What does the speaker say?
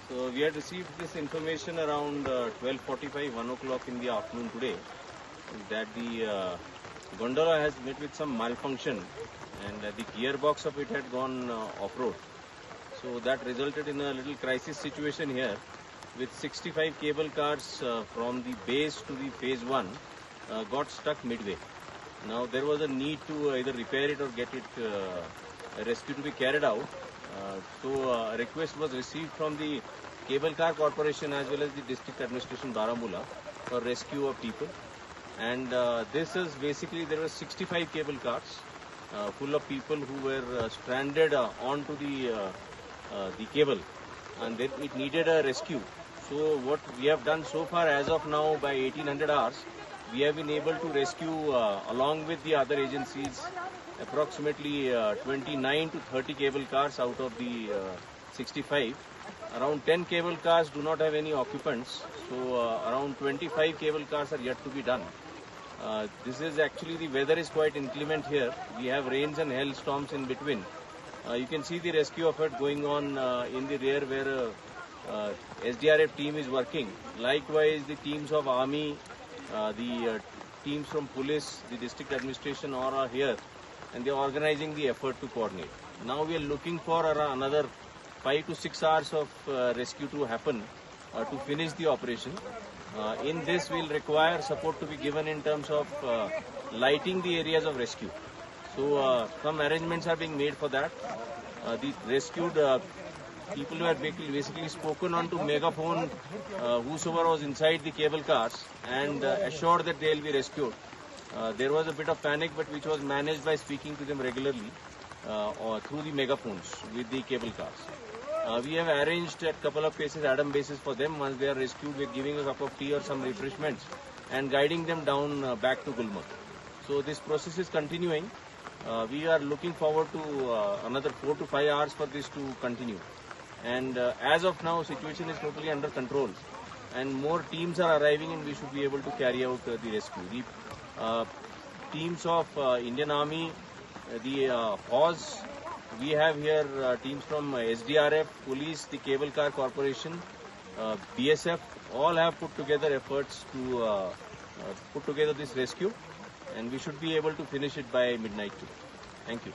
So we had received this information around 12:45, 1 o'clock in the afternoon today, that the gondola has met with some malfunction and the gearbox of it had gone off-road. So that resulted in a little crisis situation here with 65 cable cars from the base to the phase 1 got stuck midway. Now there was a need to either repair it or get it rescue to be carried out. So a request was received from the Cable Car Corporation as well as the District Administration Baramulla for rescue of people. And this is basically, there were 65 cable cars full of people who were stranded onto the cable, and it needed a rescue. So what we have done so far as of now, by 1800 hours, we have been able to rescue along with the other agencies approximately 29 to 30 cable cars out of the 65. Around 10 cable cars do not have any occupants, so around 25 cable cars are yet to be done. This is actually, the weather is quite inclement here. We have rains and hailstorms in between. You can see the rescue effort going on in the rear where SDRF team is working. Likewise, the teams of army, the teams from police, the district administration all are here, and they are organizing the effort to coordinate. Now we are looking for another 5 to 6 hours of rescue to happen to finish the operation. In this, we will require support to be given in terms of lighting the areas of rescue. So some arrangements are being made for that. The rescued people who had basically spoken on to megaphone whosoever was inside the cable cars and assured that they will be rescued. There was a bit of panic, but which was managed by speaking to them regularly or through the megaphones with the cable cars. We have arranged at a couple of places Adam bases for them. Once they are rescued, we are giving a cup of tea or some refreshments and guiding them down back to Gulmarg. So this process is continuing. We are looking forward to another 4 to 5 hours for this to continue. And as of now, situation is totally under control, and more teams are arriving, and we should be able to carry out the rescue. The teams of Indian Army, the HAWS, we have here teams from SDRF, police, the Cable Car Corporation, BSF, all have put together efforts to put together this rescue, and we should be able to finish it by midnight today. Thank you.